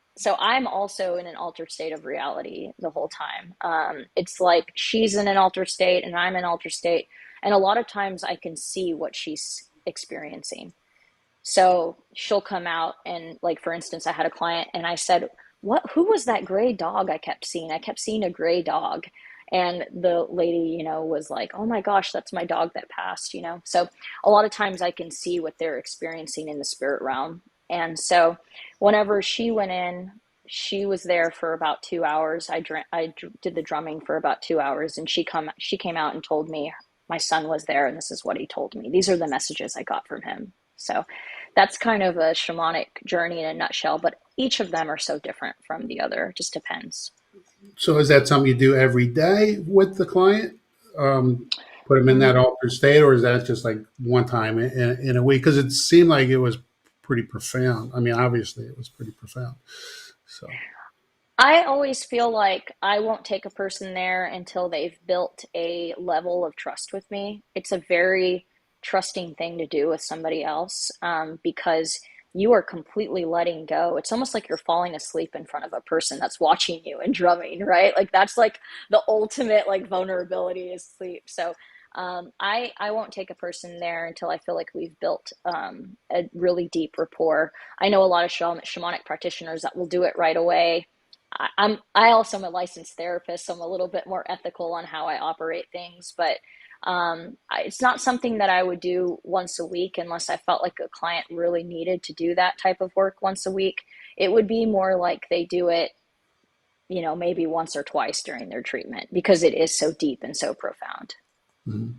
[SPEAKER 3] also in an altered state of reality the whole time. It's like she's in an altered state and I'm in an altered state. And a lot of times I can see what she's experiencing. So she'll come out and, like, for instance, I had a client and I said, who was that gray dog I kept seeing? I kept seeing a gray dog. And the lady, was like, oh my gosh, that's my dog that passed. So a lot of times I can see what they're experiencing in the spirit realm. And so whenever she went in, she was there for about 2 hours. I did the drumming for about 2 hours, and she came out and told me my son was there, and this is what he told me. These are the messages I got from him. So that's kind of a shamanic journey in a nutshell, but each of them are so different from the other. It just depends.
[SPEAKER 2] So is that something you do every day with the client? Um, Put them in that
[SPEAKER 3] Mm.
[SPEAKER 2] altered state, or is that just like one time in a week? Because it seemed like it was pretty profound. I mean, obviously it was pretty profound. So,
[SPEAKER 3] I always feel like I won't take a person there until they've built a level of trust with me. It's a very trusting thing to do with somebody else, because you are completely letting go. It's almost like you're falling asleep in front of a person that's watching you and drumming, right? Like that's like the ultimate like vulnerability is sleep. So I won't take a person there until I feel like we've built a really deep rapport. I know a lot of shamanic practitioners that will do it right away. I also am a licensed therapist, so I'm a little bit more ethical on how I operate things, but it's not something that I would do once a week unless I felt like a client really needed to do that type of work once a week. It would be more like they do it, maybe once or twice during their treatment because it is so deep and so profound.
[SPEAKER 2] Mhm.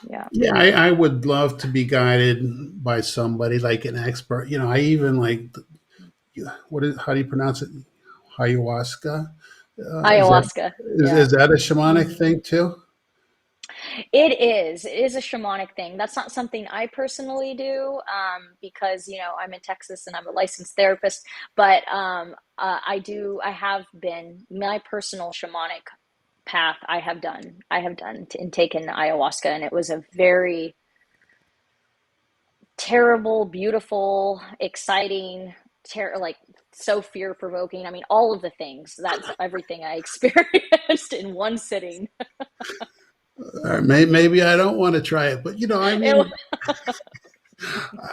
[SPEAKER 3] Yeah.
[SPEAKER 2] Yeah, I would love to be guided by somebody like an expert. I even like, how do you pronounce it? Ayahuasca. Is that
[SPEAKER 3] Ayahuasca.
[SPEAKER 2] is,
[SPEAKER 3] Yeah.
[SPEAKER 2] is that a shamanic
[SPEAKER 3] Mhm.
[SPEAKER 2] thing too?
[SPEAKER 3] It is a shamanic thing. That's not something I personally do because, I'm in Texas and I'm a licensed therapist, but I have been my personal shamanic path. I have done and taken ayahuasca, and it was a very terrible, beautiful, exciting, like so fear provoking. I mean, all of the things. That's everything I experienced in one sitting.
[SPEAKER 2] Or maybe I don't want to try it, but I
[SPEAKER 3] It,
[SPEAKER 2] mean,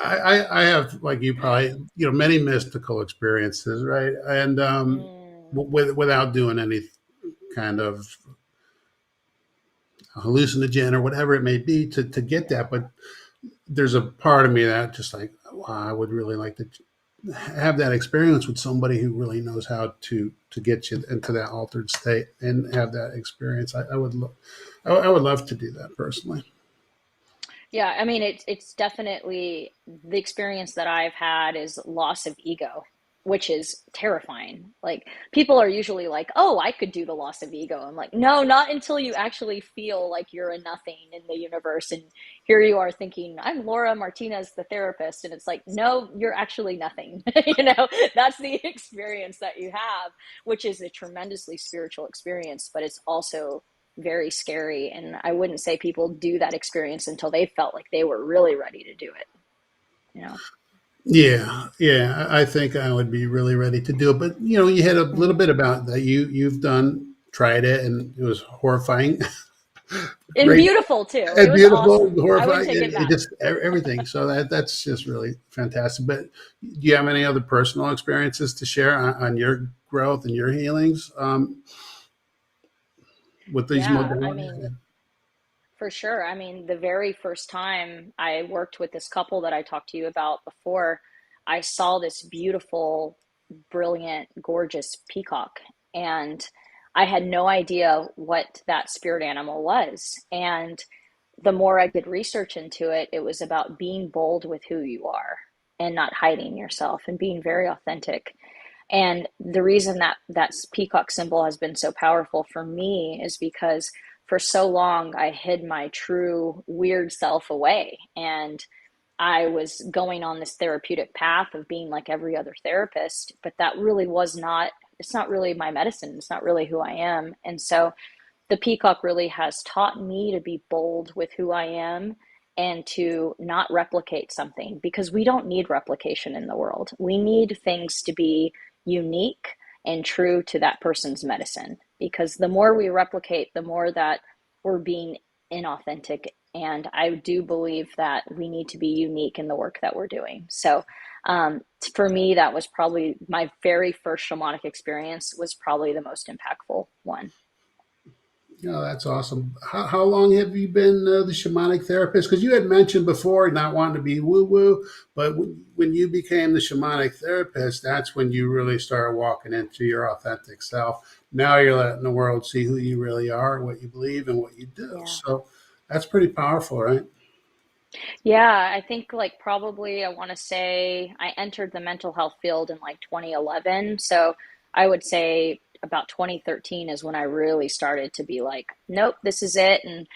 [SPEAKER 2] I have, like you probably, many mystical experiences, right? And
[SPEAKER 3] mm,
[SPEAKER 2] without doing any kind of hallucinogen or whatever it may be to get that.
[SPEAKER 3] yeah.
[SPEAKER 2] But there's a part of me that just like, wow, I would really like to have that experience with somebody who really knows how to get you into that altered state and have that experience. I would love to do that personally.
[SPEAKER 3] Yeah, I mean it's definitely the experience that I've had is loss of ego, which is terrifying. Like people are usually like, "Oh, I could do the loss of ego." I'm like, "No, not until you actually feel like you're a nothing in the universe." And here you are thinking, "I'm Laura Martinez, the therapist." And it's like, "No, you're actually nothing." That's the experience that you have, which is a tremendously spiritual experience, but it's also very scary. And I wouldn't say people do that experience until they felt like they were really ready to do it, you know?
[SPEAKER 2] Yeah, yeah, I think I would be really ready to do it. But you had a little
[SPEAKER 3] Mm.
[SPEAKER 2] bit about that. You've tried it, and it was horrifying,
[SPEAKER 3] And
[SPEAKER 2] great,
[SPEAKER 3] beautiful too. It
[SPEAKER 2] and
[SPEAKER 3] was
[SPEAKER 2] beautiful,
[SPEAKER 3] awesome. I wouldn't
[SPEAKER 2] horrifying,
[SPEAKER 3] take it
[SPEAKER 2] and
[SPEAKER 3] back.
[SPEAKER 2] just everything. So that's just really fantastic. But do you have any other personal experiences to share on your growth and your healings with these
[SPEAKER 3] Yeah, I
[SPEAKER 2] modalities?
[SPEAKER 3] mean, for sure. I mean, the very first time I worked with this couple that I talked to you about before, I saw this beautiful, brilliant, gorgeous peacock. And I had no idea what that spirit animal was. And the more I did research into it, it was about being bold with who you are and not hiding yourself and being very authentic. And the reason that that peacock symbol has been so powerful for me is because for so long I hid my true weird self away. And I was going on this therapeutic path of being like every other therapist, but that really was not, it's not really my medicine. It's not really who I am. And so the peacock really has taught me to be bold with who I am and to not replicate something because we don't need replication in the world. We need things to be unique and true to that person's medicine because the more we replicate, the more that we're being inauthentic. And I do believe that we need to be unique in the work that we're doing. So, for me, that was probably my very first shamanic experience, was probably the most impactful one.
[SPEAKER 2] Yeah, that's awesome. How long have you been the shamanic therapist? Because you had mentioned before not wanting to be woo woo, but when you became the shamanic therapist, that's when you really started walking into your authentic self. Now you're letting the world see who you really are, what you believe, and what you do.
[SPEAKER 3] Yeah.
[SPEAKER 2] So that's pretty powerful, right?
[SPEAKER 3] Yeah, I think like probably I want to say I entered the mental health field in like 2011. So I would say about 2013 is when I really started to be like, nope, this is it. And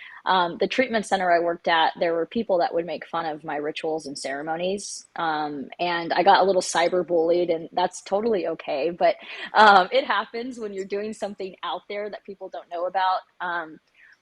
[SPEAKER 3] the treatment center I worked at, there were people that would make fun of my rituals and ceremonies. And I got a little cyber bullied, and that's totally okay. But it happens when you're doing something out there that people don't know about.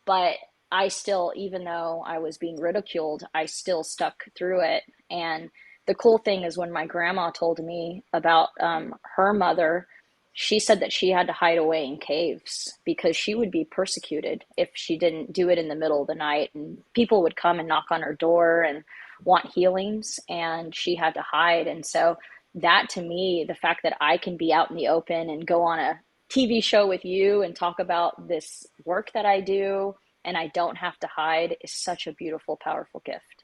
[SPEAKER 3] But I still, even though I was being ridiculed, I still stuck through it. And the cool thing is when my grandma told me about her mother, she said that she had to hide away in caves because she would be persecuted if she didn't do it in the middle of the night. And people would come and knock on her door and want healings, and she had to hide. And so, that to me, the fact that I can be out in the open and go on a TV show with you and talk about this work that I do, and I don't have to hide, is such a beautiful, powerful gift.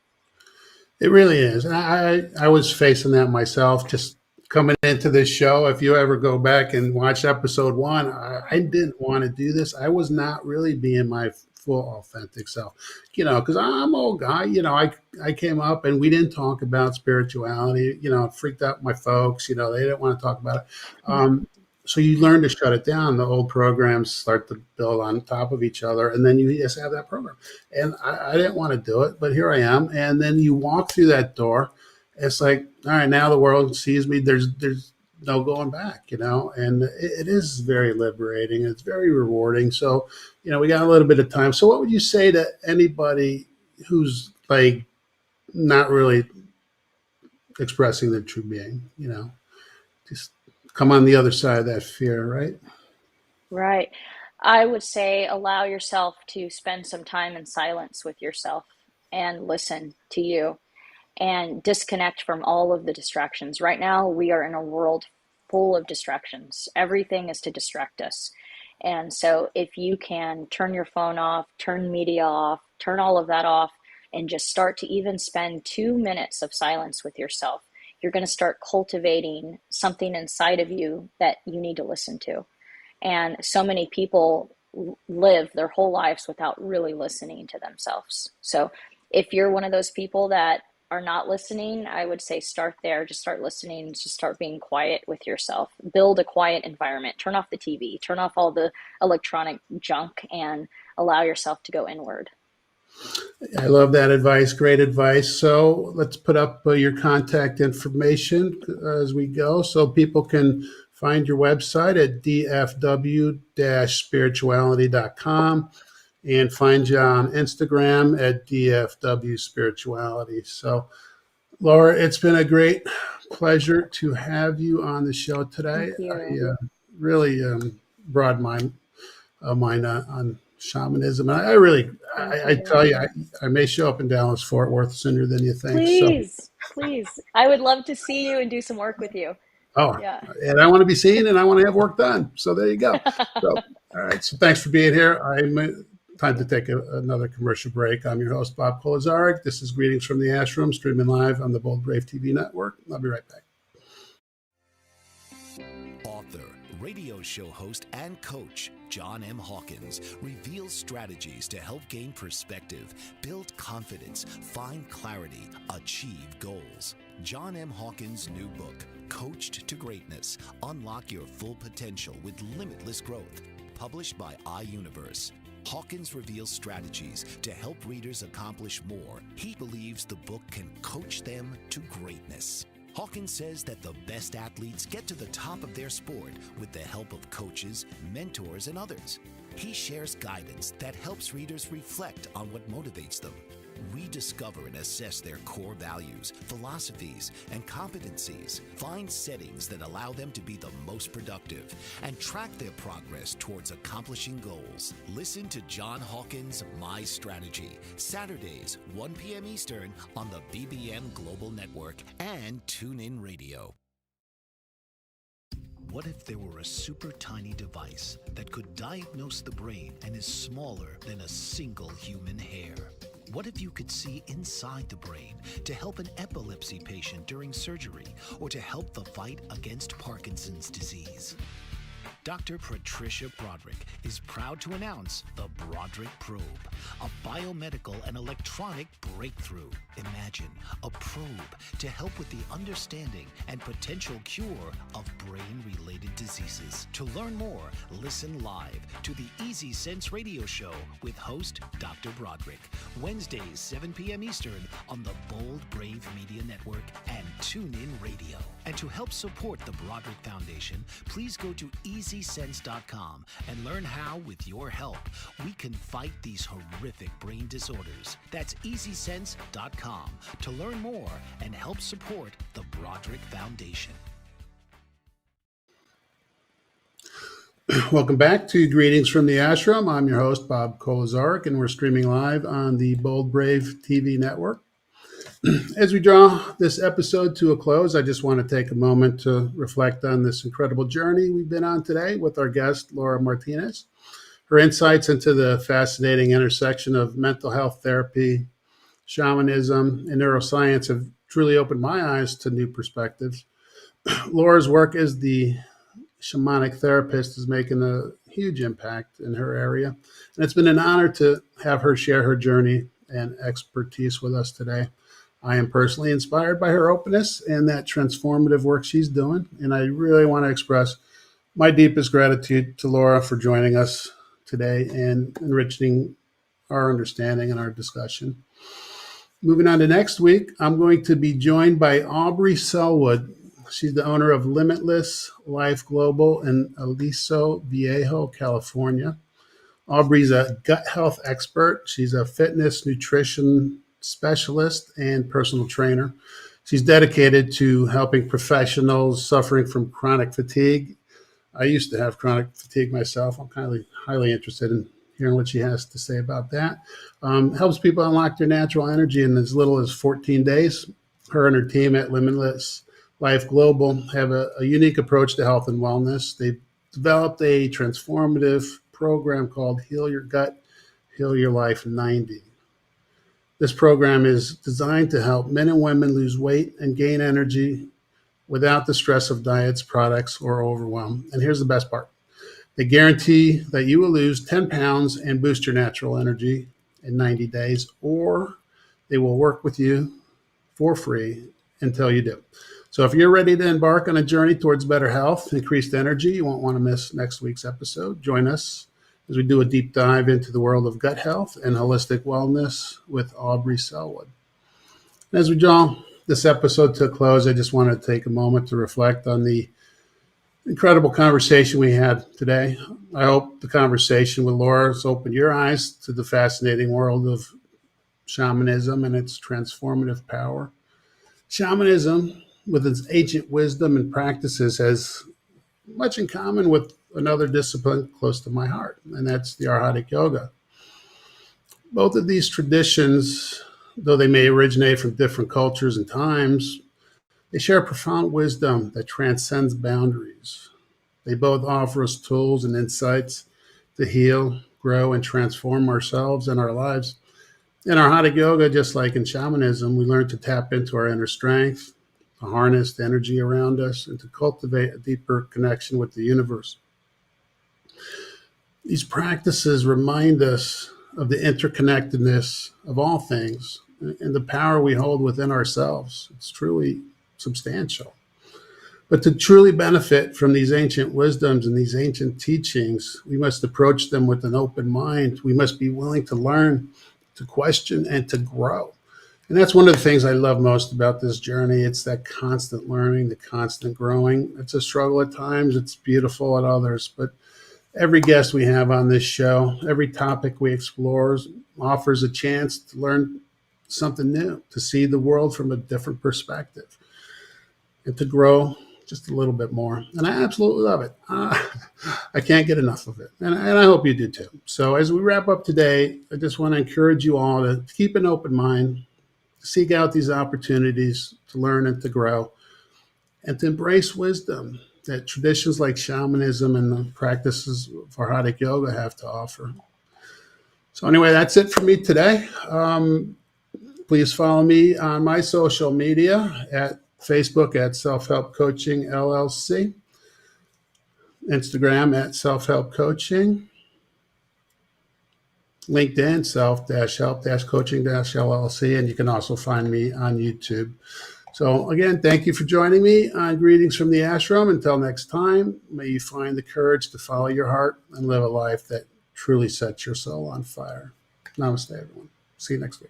[SPEAKER 2] It really is. And I was facing that myself just coming into this show. If you ever go back and watch episode one, I didn't want to do this. I was not really being my full authentic self, because I'm an old guy. I came up and we didn't talk about spirituality. It freaked out my folks. They didn't want to talk about it. So you learn to shut it down. The old programs start to build on top of each other, and then you just have that program. And I didn't want to do it, but here I am. And then you walk through that door. It's like, all right, now the world sees me. There's no going back, and it is very liberating. It's very rewarding. So, we got a little bit of time. So what would you say to anybody who's like not really expressing their true being, just come on the other side of that fear, right?
[SPEAKER 3] Right. I would say allow yourself to spend some time in silence with yourself and listen to you and disconnect from all of the distractions. Right now, we are in a world full of distractions. Everything is to distract us. And so if you can turn your phone off, turn media off, turn all of that off, and just start to even spend 2 minutes of silence with yourself, you're going to start cultivating something inside of you that you need to listen to. And so many people live their whole lives without really listening to themselves. So if you're one of those people that are not listening, I would say start there. Just start listening. Just start being quiet with yourself. Build a quiet environment. Turn off the TV. Turn off all the electronic junk and allow yourself to go inward.
[SPEAKER 2] I love that advice. Great advice. So let's put up your contact information as we go so people can find your website at dfw-spirituality.com and find you on Instagram at dfw-spirituality. So, Laura, it's been a great pleasure to have you on the show today.
[SPEAKER 3] Thank you.
[SPEAKER 2] I really broadened my mind on shamanism. I really, I tell you, I may show up in Dallas, Fort Worth sooner than you think.
[SPEAKER 3] Please, please. I would love to see you and do some work with you. Yeah.
[SPEAKER 2] And I want to be seen and I want to have work done. So there you go. So, all right. So thanks for being here. Time to take another commercial break. I'm your host, Bob Kolazaric. This is Greetings from the Ashram, streaming live on the Bold Brave TV network. I'll be right back.
[SPEAKER 4] Author, radio show host, and coach John M. Hawkins reveals strategies to help gain perspective, build confidence, find clarity, achieve goals. John M. Hawkins' new book, Coached to Greatness, Unlock Your Full Potential with Limitless Growth, published by iUniverse. Hawkins reveals strategies to help readers accomplish more. He believes the book can coach them to greatness. Hawkins says that the best athletes get to the top of their sport with the help of coaches, mentors, and others. He shares guidance that helps readers reflect on what motivates them, rediscover and assess their core values, philosophies, and competencies, find settings that allow them to be the most productive, and track their progress towards accomplishing goals. Listen to John Hawkins' My Strategy, Saturdays, 1 p.m. Eastern on the BBM Global Network and TuneIn Radio. What if there were a super tiny device that could diagnose the brain and is smaller than a single human hair? What if you could see inside the brain to help an epilepsy patient during surgery or to help the fight against Parkinson's disease? Dr. Patricia Broderick is proud to announce the Broderick Probe, a biomedical and electronic breakthrough. Imagine a probe to help with the understanding and potential cure of brain-related diseases. To learn more, listen live to the Easy Sense radio show with host Dr. Broderick, Wednesdays 7 p.m. Eastern on the Bold Brave Media Network and TuneIn Radio. And to help support the Broderick Foundation, please go to easysense.org EasySense.com and learn how, with your help, we can fight these horrific brain disorders. That's EasySense.com to learn more and help support the Broderick Foundation.
[SPEAKER 2] Welcome back to Greetings from the Ashram. I'm your host, Bob Kolazarek, and we're streaming live on the Bold Brave TV network. As we draw this episode to a close, I just want to take a moment to reflect on this incredible journey we've been on today with our guest, Laura Martinez. Her insights into the fascinating intersection of mental health therapy, shamanism, and neuroscience have truly opened my eyes to new perspectives. Laura's work as the shamanic therapist is making a huge impact in her area. And it's been an honor to have her share her journey and expertise with us today. I am personally inspired by her openness and that transformative work she's doing. And I really want to express my deepest gratitude to Laura for joining us today and enriching our understanding and our discussion. Moving on to next week, I'm going to be joined by Aubrey Selwood. She's the owner of Limitless Life Global in Aliso Viejo, California. Aubrey's a gut health expert. She's a fitness nutrition specialist and personal trainer. She's dedicated to helping professionals suffering from chronic fatigue. I used to have chronic fatigue myself. I'm highly interested in hearing what she has to say about that. Helps people unlock their natural energy in as little as 14 days. Her and her team at Limitless Life Global have a unique approach to health and wellness. They've developed a transformative program called Heal Your Gut, Heal Your Life 90. This program is designed to help men and women lose weight and gain energy without the stress of diets, products, or overwhelm. And here's the best part. They guarantee that you will lose 10 pounds and boost your natural energy in 90 days, or they will work with you for free until you do. So if you're ready to embark on a journey towards better health, increased energy, you won't want to miss next week's episode. Join us as we do a deep dive into the world of gut health and holistic wellness with Aubrey Selwood. And as we draw this episode to a close, I just want to take a moment to reflect on the incredible conversation we had today. I hope the conversation with Laura has opened your eyes to the fascinating world of shamanism and its transformative power. Shamanism, with its ancient wisdom and practices, has much in common with another discipline close to my heart, and that's the Arhatic Yoga. Both of these traditions, though they may originate from different cultures and times, they share profound wisdom that transcends boundaries. They both offer us tools and insights to heal, grow, and transform ourselves and our lives. In Arhatic Yoga, just like in shamanism, we learn to tap into our inner strength, to harness the energy around us, and to cultivate a deeper connection with the universe. These practices remind us of the interconnectedness of all things and the power we hold within ourselves. It's truly substantial. But to truly benefit from these ancient wisdoms and these ancient teachings, we must approach them with an open mind. We must be willing to learn, to question, and to grow. And that's one of the things I love most about this journey. It's that constant learning, the constant growing. It's a struggle at times. It's beautiful at others. But every guest we have on this show, every topic we explore offers a chance to learn something new, to see the world from a different perspective, and to grow just a little bit more. And I absolutely love it. I can't get enough of it. And I hope you do too. So as we wrap up today, I just want to encourage you all to keep an open mind, seek out these opportunities to learn and to grow, and to embrace wisdom that traditions like shamanism and the practices of Arhatic Yoga have to offer. So anyway, that's it for me today. Please follow me on my social media at Facebook at Self-Help Coaching LLC, Instagram at Self-Help Coaching, LinkedIn, self-help-coaching-LLC, and you can also find me on YouTube. So again, thank you for joining me on Greetings from the Ashram. Until next time, may you find the courage to follow your heart and live a life that truly sets your soul on fire. Namaste, everyone. See you next week.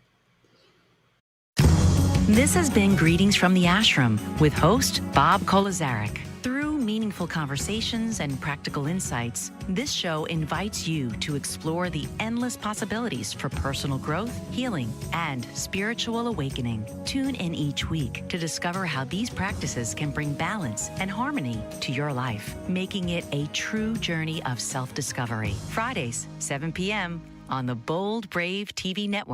[SPEAKER 1] This has been Greetings from the Ashram with host Bob Kolazarek. Through meaningful conversations and practical insights, this show invites you to explore the endless possibilities for personal growth, healing, and spiritual awakening. Tune in each week to discover how these practices can bring balance and harmony to your life, making it a true journey of self-discovery. Fridays, 7 p.m. on the Bold Brave TV network.